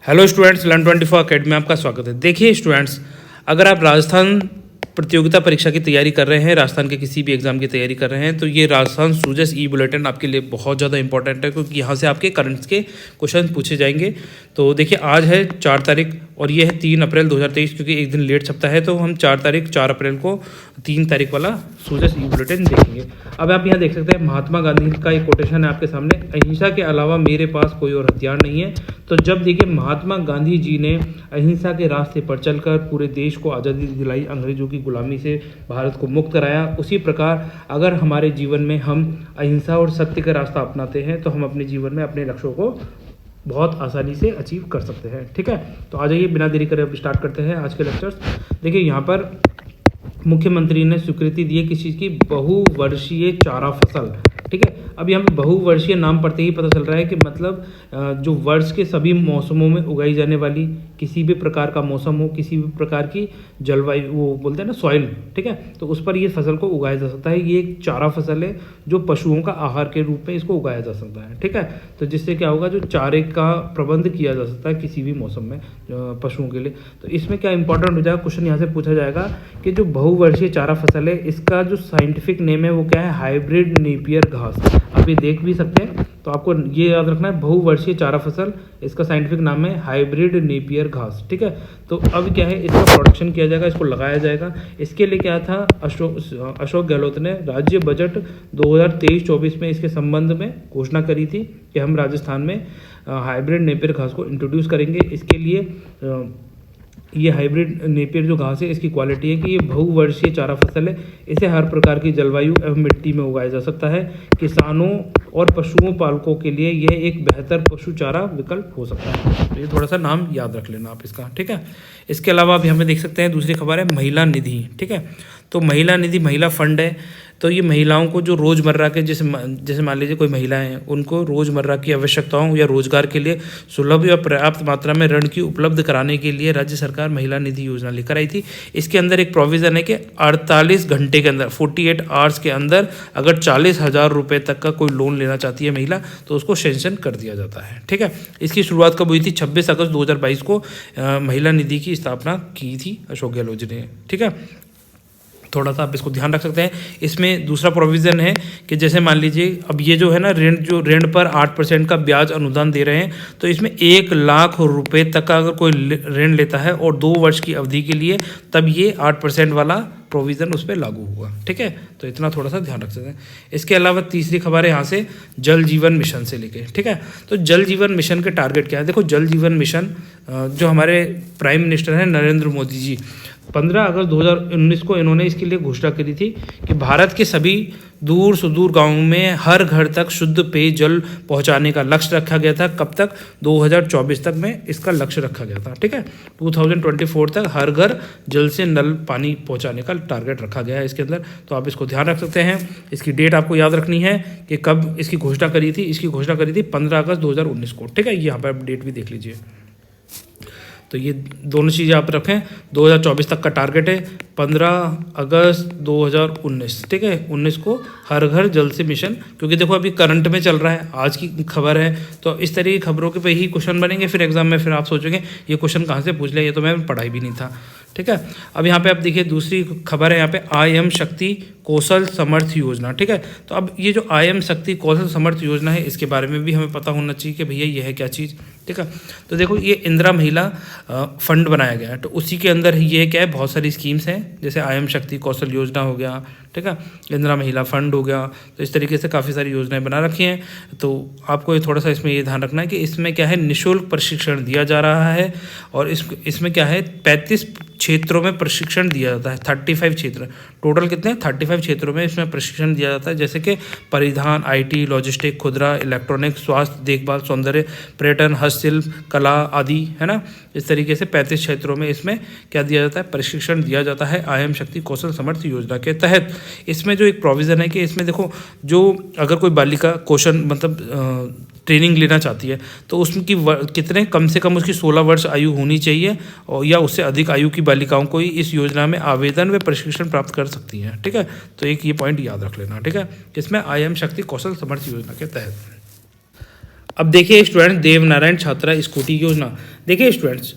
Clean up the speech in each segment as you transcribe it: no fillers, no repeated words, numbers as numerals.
Hello students, Learn24 academy में आपका स्वागत है। देखिए स्टूडेंट्स, अगर आप राजस्थान प्रतियोगिता परीक्षा की तैयारी कर रहे हैं, राजस्थान के किसी भी एग्जाम की तैयारी कर रहे हैं, तो ये राजस्थान सूजस ई बुलेटिन आपके लिए बहुत ज़्यादा इंपॉर्टेंट है, क्योंकि यहाँ से आपके करंट्स के क्वेश्चन पूछे जाएंगे। तो देखिए, आज है 4 तारीख और ये है 3 अप्रैल 2023, क्योंकि एक दिन लेट छपता है, तो हम 4 अप्रैल को 3 तारीख वाला सूजस ई बुलेटिन देखेंगे। अब आप यहाँ देख सकते हैं, महात्मा गांधी का एक कोटेशन है आपके सामने, अहिंसा के अलावा मेरे पास कोई और हथियार नहीं है। तो जब देखिए महात्मा गांधी जी ने अहिंसा के रास्ते पर चलकर पूरे देश को आज़ादी दिलाई, अंग्रेजों की गुलामी से भारत को मुक्त कराया, उसी प्रकार अगर हमारे जीवन में हम अहिंसा और सत्य का रास्ता अपनाते हैं तो हम अपने जीवन में अपने लक्ष्यों को बहुत आसानी से अचीव कर सकते हैं। ठीक है, तो आ जाइए, बिना देरी करे अब स्टार्ट करते हैं आज के लेक्चर्स। देखिए, यहाँ पर मुख्यमंत्री ने स्वीकृति दी है किस चीज़ की? बहुवर्षीय चारा फसल। ठीक है, अब यहाँ पे बहुवर्षीय नाम पढ़ते ही पता चल रहा है कि मतलब जो वर्ष के सभी मौसमों में उगाई जाने वाली किसी भी प्रकार का मौसम हो, किसी भी प्रकार की जलवायु, वो बोलते हैं ना सॉइल, ठीक है, तो उस पर ये फसल को उगाया जा सकता है। ये एक चारा फसल है जो पशुओं का आहार के रूप में इसको उगाया जा सकता है। ठीक है, तो जिससे क्या होगा, जो चारे का प्रबंध किया जा सकता है किसी भी मौसम में पशुओं के लिए। तो इसमें क्या इंपॉर्टेंट हो जाएगा, क्वेश्चन यहाँ से पूछा जाएगा कि जो बहुवर्षीय चारा फसल है, इसका जो साइंटिफिक नेम है वो क्या है? हाइब्रिड नेपियर घास। आप ये देख भी सकते हैं, तो आपको ये याद रखना है, बहुवर्षीय चारा फसल, इसका साइंटिफिक नाम है हाइब्रिड नेपियर घास। ठीक है, तो अब क्या है, इसका प्रोडक्शन किया जाएगा, इसको लगाया जाएगा। इसके लिए क्या था, अशोक गहलोत ने राज्य बजट 2023-24 में इसके संबंध में घोषणा करी थी कि हम राजस्थान में हाइब्रिड नेपियर घास को इंट्रोड्यूस करेंगे। इसके लिए ये हाइब्रिड नेपियर जो घास है, इसकी क्वालिटी है कि ये बहुवर्षीय चारा फसल है, इसे हर प्रकार की जलवायु एवं मिट्टी में उगाया जा सकता है। किसानों और पशुओं पालकों के लिए यह एक बेहतर पशु चारा विकल्प हो सकता है। तो ये थोड़ा सा नाम याद रख लेना आप इसका। ठीक है, इसके अलावा अभी हमें देख सकते हैं, दूसरी खबर है महिला निधि। ठीक है, तो महिला निधि महिला फंड है। तो ये महिलाओं को जो रोज़मर्रा के जैसे मान लीजिए कोई महिलाएं हैं, उनको रोज़मर्रा की आवश्यकताओं या रोजगार के लिए सुलभ या पर्याप्त मात्रा में ऋण की उपलब्ध कराने के लिए राज्य सरकार महिला निधि योजना लेकर आई थी। इसके अंदर एक प्रोविज़न है कि 48 घंटे के अंदर, 48 आवर्स के अंदर, अगर 40,000 रुपये तक का कोई लोन लेना चाहती है महिला, तो उसको सेंक्शन कर दिया जाता है। ठीक है, इसकी शुरुआत कब हुई थी? 26 अगस्त 2022 को महिला निधि की स्थापना की थी अशोक गहलोत जी ने। ठीक है, थोड़ा सा आप इसको ध्यान रख सकते हैं। इसमें दूसरा प्रोविज़न है कि जैसे मान लीजिए, अब ये जो है ना, ऋण पर 8% का ब्याज अनुदान दे रहे हैं, तो इसमें 1 लाख रुपए तक का अगर कोई ऋण लेता है और 2 वर्ष की अवधि के लिए, तब ये 8% वाला प्रोविज़न उस पर लागू हुआ। ठीक है, तो इतना थोड़ा सा ध्यान रख सकते हैं। इसके अलावा तीसरी खबर है यहाँ से जल जीवन मिशन से लेके। ठीक है, तो जल जीवन मिशन के टारगेट क्या है? देखो, जल जीवन मिशन जो हमारे प्राइम मिनिस्टर हैं नरेंद्र मोदी जी, 15 अगस्त 2019 को इन्होंने इसके लिए घोषणा करी थी कि भारत के सभी दूर सुदूर गांवों में हर घर तक शुद्ध पेयजल पहुंचाने का लक्ष्य रखा गया था। कब तक? 2024 तक में इसका लक्ष्य रखा गया था। ठीक है, 2024 तक हर घर जल से नल पानी पहुंचाने का टारगेट रखा गया है इसके अंदर। तो आप इसको ध्यान रख सकते हैं। इसकी डेट आपको याद रखनी है कि कब इसकी घोषणा करी थी। इसकी घोषणा करी थी 15 अगस्त 2019 को। ठीक है, यहाँ पर आप डेट भी देख लीजिए। तो ये दोनों चीज़ें आप रखें। 2024 तक का टारगेट है, 15 अगस्त 2019। ठीक है, 19 को हर घर जल से मिशन, क्योंकि देखो अभी करंट में चल रहा है, आज की खबर है, तो इस तरह की खबरों के पे ही क्वेश्चन बनेंगे। फिर एग्जाम में फिर आप सोचोगे ये क्वेश्चन कहाँ से पूछ लिया, ये तो मैं पढ़ाई भी नहीं था। ठीक है, अब यहाँ पे आप देखिए, दूसरी खबर है यहाँ पे IM शक्ति कौशल समर्थ योजना। ठीक है, तो अब ये जो IM शक्ति कौशल समर्थ योजना है, इसके बारे में भी हमें पता होना चाहिए कि भैया ये है क्या चीज़। ठीक है, तो देखो, ये इंदिरा महिला फंड बनाया गया है, तो उसी के अंदर ये क्या है, बहुत सारी स्कीम्स हैं, जैसे IM शक्ति कौशल योजना हो गया, ठीक है, इंदिरा महिला फंड हो गया। तो इस तरीके से काफ़ी सारी योजनाएं बना रखी हैं। तो आपको ये थोड़ा सा इसमें ये ध्यान रखना है कि इसमें क्या है, निःशुल्क प्रशिक्षण दिया जा रहा है, और इसमें क्या है, 35 क्षेत्रों में प्रशिक्षण दिया जाता है। 35 क्षेत्र, टोटल कितने? 35 क्षेत्रों में इसमें प्रशिक्षण दिया जाता है, जैसे कि परिधान, IT, लॉजिस्टिक, खुदरा, इलेक्ट्रॉनिक, स्वास्थ्य देखभाल, सौंदर्य, पर्यटन, हस्तशिल्प, कला आदि, है ना। इस तरीके से 35 क्षेत्रों में इसमें क्या दिया जाता है, प्रशिक्षण दिया जाता है IM शक्ति कौशल समर्थ योजना के तहत। इसमें जो एक प्रोविज़न है कि इसमें देखो, जो अगर कोई बालिका कौशल मतलब ट्रेनिंग लेना चाहती है, तो उसकी कितने, कम से कम उसकी 16 वर्ष आयु होनी चाहिए, और या उससे अधिक आयु की बालिकाओं को ही इस योजना में आवेदन व प्रशिक्षण प्राप्त कर सकती हैं। ठीक है, तो एक ये पॉइंट याद रख लेना। ठीक है, इसमें IM शक्ति कौशल समर्थ योजना के तहत। अब देखिए स्टूडेंट्स, देवनारायण छात्रा स्कूटी योजना। देखिए स्टूडेंट्स,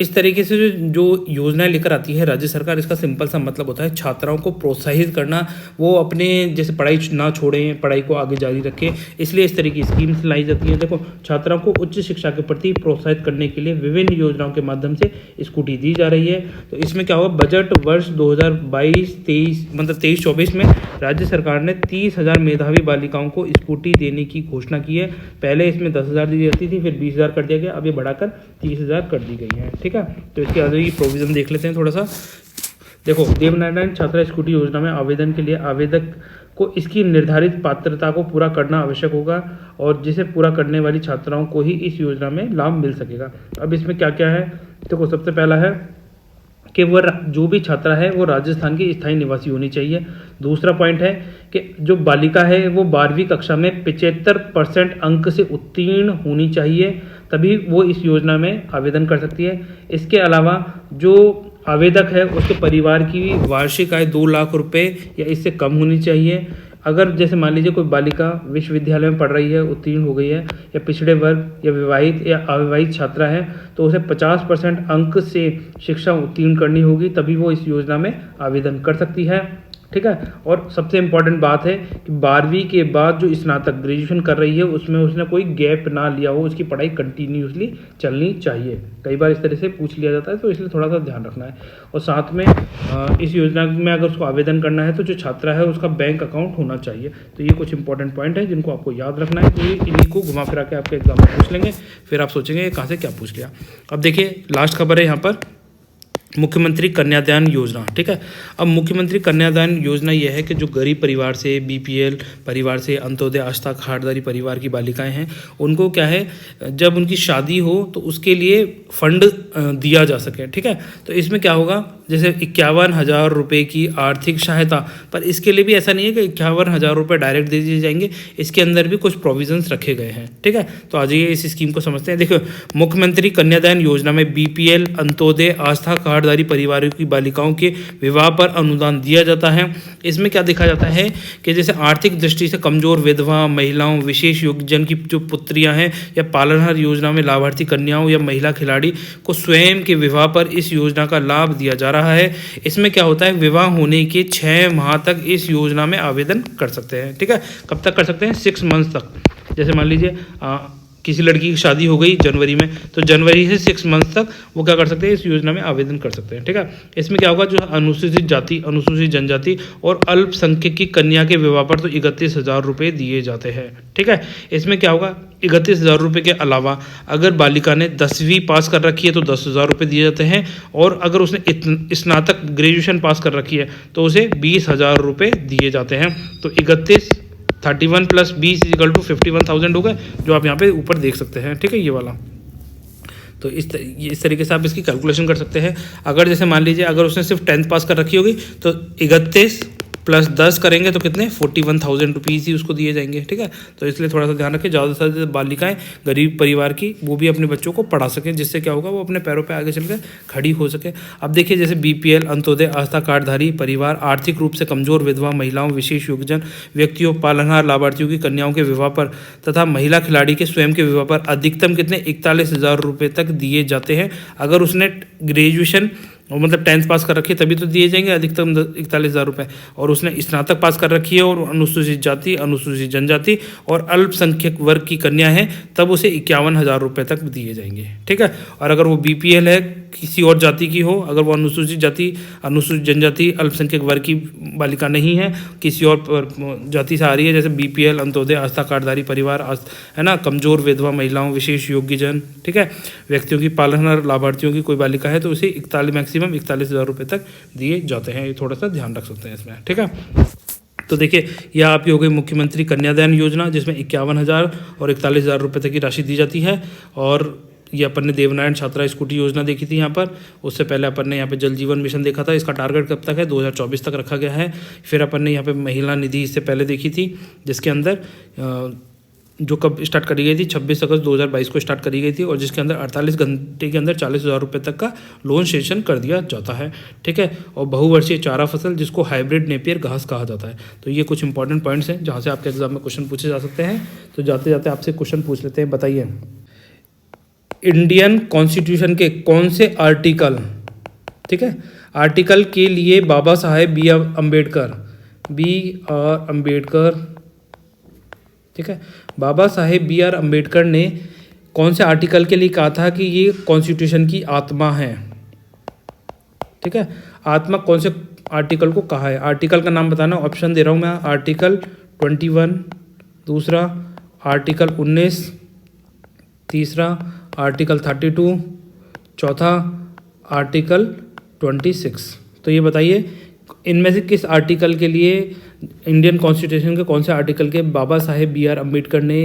इस तरीके से जो योजनाएं लेकर आती है राज्य सरकार, इसका सिंपल सा मतलब होता है छात्राओं को प्रोत्साहित करना, वो अपने जैसे पढ़ाई ना छोड़ें, पढ़ाई को आगे जारी रखें, इसलिए इस तरह की स्कीम्स लाई जाती हैं। देखो, छात्राओं को उच्च शिक्षा के प्रति प्रोत्साहित करने के लिए विभिन्न योजनाओं के माध्यम से स्कूटी दी जा रही है। तो इसमें क्या होगा, बजट वर्ष 2022-23 मतलब 23-24 में राज्य सरकार ने 30,000 मेधावी बालिकाओं को स्कूटी देने की घोषणा की है। पहले इसमें 10,000 दी जाती थी, फिर 20,000 कर दिया गया, अब ये बढ़ाकर 30,000 कर दी गई है। ठीक है, तो इसके आगे की प्रोविज़न देख लेते हैं थोड़ा सा। देखो, देवनारायण छात्रा स्कूटी योजना में आवेदन के लिए आवेदक को इसकी निर्धारित पात्रता को पूरा करना आवश्यक होगा, और जिसे पूरा करने वाली छात्राओं को ही इस योजना में लाभ मिल सकेगा। अब इसमें क्या क्या है, देखो सबसे पहला है कि वो जो भी छात्रा है वो राजस्थान की स्थायी निवासी होनी चाहिए। दूसरा पॉइंट है कि जो बालिका है वो 12वीं कक्षा में 75% अंक से उत्तीर्ण होनी चाहिए, तभी वो इस योजना में आवेदन कर सकती है। इसके अलावा जो आवेदक है उसके परिवार की वार्षिक आय 2 लाख रुपए या इससे कम होनी चाहिए। अगर जैसे मान लीजिए कोई बालिका विश्वविद्यालय में पढ़ रही है, उत्तीर्ण हो गई है, या पिछड़े वर्ग या विवाहित या अविवाहित छात्रा है, तो उसे 50% अंक से शिक्षा उत्तीर्ण करनी होगी, तभी वो इस योजना में आवेदन कर सकती है। ठीक है, और सबसे इम्पॉर्टेंट बात है कि 12वीं के बाद जो स्नातक ग्रेजुएशन कर रही है उसमें उसने कोई गैप ना लिया हो, उसकी पढ़ाई कंटिन्यूसली चलनी चाहिए। कई बार इस तरह से पूछ लिया जाता है, तो इसलिए थोड़ा सा ध्यान रखना है। और साथ में इस योजना में अगर उसको आवेदन करना है तो जो छात्रा है उसका बैंक अकाउंट होना चाहिए। तो ये कुछ इंपॉर्टेंट पॉइंट है जिनको आपको याद रखना है। तो ये इन्हीं को घुमा फिरा के आपके एग्जाम में पूछ लेंगे, फिर आप सोचेंगे कहाँ से क्या पूछ लिया। अब देखिए लास्ट खबर है यहाँ पर, मुख्यमंत्री कन्यादान योजना। ठीक है, अब मुख्यमंत्री कन्यादान योजना यह है कि जो गरीब परिवार से, बीपीएल परिवार से, अंत्योदय आस्था कार्डधारी परिवार की बालिकाएं हैं, उनको क्या है, जब उनकी शादी हो तो उसके लिए फंड दिया जा सके। ठीक है, तो इसमें क्या होगा, जैसे 51,000 रुपये की आर्थिक सहायता, पर इसके लिए भी ऐसा नहीं है कि 51,000 रुपये डायरेक्ट दे दिए जाएंगे, इसके अंदर भी कुछ प्रोविजंस रखे गए हैं। ठीक है, तो आज ये इस स्कीम को समझते हैं। देखो, मुख्यमंत्री कन्यादान योजना में बीपीएल, अंत्योदय आस्था कार्डधारी परिवारों की बालिकाओं के विवाह पर अनुदान दिया जाता है। इसमें क्या देखा जाता है कि जैसे आर्थिक दृष्टि से कमजोर विधवा महिलाओं, विशेष योग्यजन की जो पुत्रियां हैं, या पालनहार योजना में लाभार्थी कन्याओं या महिला खिलाड़ी को स्वयं के विवाह पर इस योजना का लाभ दिया जा रहा है। इसमें क्या होता है, विवाह होने के 6 माह तक इस योजना में आवेदन कर सकते हैं। ठीक है, कब तक कर सकते हैं, 6 मंथ्स तक। जैसे मान लीजिए किसी लड़की की शादी हो गई जनवरी में, तो जनवरी से 6 मंथ तक वो क्या कर सकते हैं, इस योजना में आवेदन कर सकते हैं। ठीक है, इसमें क्या होगा, जो अनुसूचित जाति, अनुसूचित जनजाति और अल्पसंख्यक की कन्या के विवाह पर तो 31,000 रुपये दिए जाते हैं। ठीक है, इसमें क्या होगा, 31,000 रुपये के अलावा अगर बालिका ने 10वीं पास कर रखी है तो 10,000 रुपये दिए जाते हैं, और अगर उसने स्नातक ग्रेजुएशन पास कर रखी है तो उसे 20,000 रुपये दिए जाते हैं। तो 31 + 20 = 51,000 हो गए, जो आप यहाँ पे ऊपर देख सकते हैं। ठीक है, ये वाला। तो इस तरीके से आप इसकी कैलकुलेशन कर सकते हैं। अगर जैसे मान लीजिए अगर उसने सिर्फ 10th पास कर रखी होगी तो 31 + 10 करेंगे तो कितने, 41,000 रुपीज़ ही उसको दिए जाएंगे। ठीक है, तो इसलिए थोड़ा सा ध्यान रखें, ज़्यादा से ज़्यादा बालिकाएं गरीब परिवार की वो भी अपने बच्चों को पढ़ा सकें, जिससे क्या होगा, वो अपने पैरों पे आगे चलकर खड़ी हो सके। अब देखिए, जैसे बीपीएल, अंत्योदय आस्था कार्डधारी परिवार, आर्थिक रूप से कमजोर विधवा महिलाओं, विशेष योग्यजन व्यक्तियों, पालनहार लाभार्थियों की कन्याओं के विवाह पर तथा महिला खिलाड़ी के स्वयं के विवाह पर अधिकतम कितने, 41,000 रुपये तक दिए जाते हैं। अगर उसने ग्रेजुएशन और मतलब 10th पास कर रखी है तभी तो दिए जाएंगे अधिकतम 41,000 रुपये, और उसने स्नातक पास कर रखी है और अनुसूचित जाति, अनुसूचित जनजाति और अल्पसंख्यक वर्ग की कन्या है, तब उसे 51,000 रुपये तक दिए जाएंगे। ठीक है, और अगर वो बीपीएल है, किसी और जाति की हो, अगर वो अनुसूचित जाति, अनुसूचित जनजाति, अल्पसंख्यक वर्ग की बालिका नहीं है, किसी और जाति से आ रही है, जैसे बीपीएल, अंत्योदय आस्था कार्डधारी परिवार है ना, कमजोर विधवा महिलाओं, विशेष योग्यजन, ठीक है, व्यक्तियों की पालनहार लाभार्थियों की कोई बालिका है, तो उसे मैक्सिमम 41,000 रुपये तक दिए जाते हैं। ये थोड़ा सा ध्यान रख सकते हैं इसमें। ठीक है, तो देखिए यह आपकी हो गई मुख्यमंत्री कन्यादान योजना, जिसमें 51,000 और 41,000 रुपये तक की राशि दी जाती है। और ये अपन ने देवनारायण छात्रा स्कूटी योजना देखी थी यहाँ पर। उससे पहले अपन ने यहाँ पे जल जीवन मिशन देखा था, इसका टारगेट कब तक है, 2024 तक रखा गया है। फिर अपन ने यहाँ पे महिला निधि इससे पहले देखी थी, जिसके अंदर जो कब स्टार्ट करी गई थी 26 अगस्त 2022 को स्टार्ट करी गई थी, और जिसके अंदर 48 घंटे के अंदर 40,000 रुपये तक का लोन सेशन कर दिया जाता है। ठीक है, और बहुवर्षीय चारा फसल जिसको हाइब्रिड नेपियर घास कहा जाता है। तो ये कुछ इंपॉर्टेंट पॉइंट्स हैं जहाँ से आपके एग्जाम में क्वेश्चन पूछे जा सकते हैं। तो जाते जाते आपसे क्वेश्चन पूछ लेते हैं। बताइए, इंडियन कॉन्स्टिट्यूशन के कौन से आर्टिकल, ठीक है, आर्टिकल के लिए बाबा साहेब बी आर अम्बेडकर, ठीक है, बाबा साहेब बी आर अम्बेडकर ने कौन से आर्टिकल के लिए कहा था कि ये कॉन्स्टिट्यूशन की आत्मा है। ठीक है, आत्मा कौन से आर्टिकल को कहा है। आर्टिकल का नाम बताना, ऑप्शन दे रहा हूँ मैं। आर्टिकल 21, दूसरा आर्टिकल 19, तीसरा आर्टिकल 32, चौथा आर्टिकल 26। तो ये बताइए इनमें से किस आर्टिकल के लिए, इंडियन कॉन्स्टिट्यूशन के कौन से आर्टिकल के बाबा साहेब बी आर अम्बेडकर ने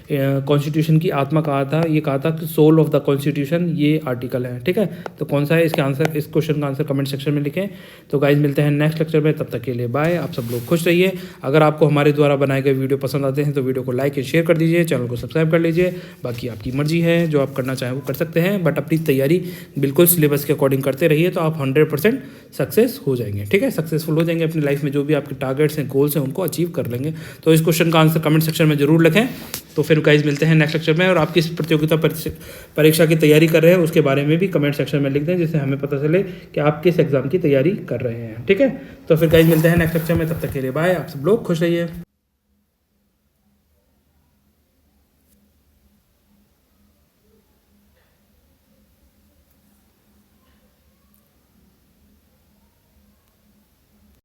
कॉन्स्टिट्यूशन की आत्मा कहा था। ये कहा था कि सोल ऑफ द कॉन्स्टिट्यूशन ये आर्टिकल है। ठीक है, तो कौन सा है इसका आंसर, इस क्वेश्चन का आंसर कमेंट सेक्शन में लिखें। तो गाइज मिलते हैं नेक्स्ट लेक्चर में, तब तक के लिए बाय। आप सब लोग खुश रहिए। अगर आपको हमारे द्वारा बनाए गए वीडियो पसंद आते हैं तो वीडियो को लाइक एंड शेयर कर दीजिए, चैनल को सब्सक्राइब कर लीजिए। बाकी आपकी मर्जी है, जो आप करना चाहें वो कर सकते हैं, बट अपनी तैयारी बिल्कुल सिलेबस के अकॉर्डिंग करते रहिए तो आप 100% सक्सेस हो जाएंगे। ठीक है, सक्सेसफुल हो जाएंगे अपनी लाइफ में, जो भी आपके टारगेट्स हैं, गोल्स हैं, उनको अचीव कर लेंगे। तो इस क्वेश्चन का आंसर कमेंट सेक्शन में जरूर लिखें। तो फिर गाइज मिलते हैं नेक्स्ट लेक्चर में, और आप किस प्रतियोगिता परीक्षा की तैयारी कर रहे हैं उसके बारे में भी कमेंट सेक्शन में लिख दें, जिससे हमें पता चले कि आप किस एग्जाम की तैयारी कर रहे हैं। ठीक है, तो फिर गाइज मिलते हैं नेक्स्ट लेक्चर में, तब तक के लिए बाय। आप सब लोग खुश रहिए।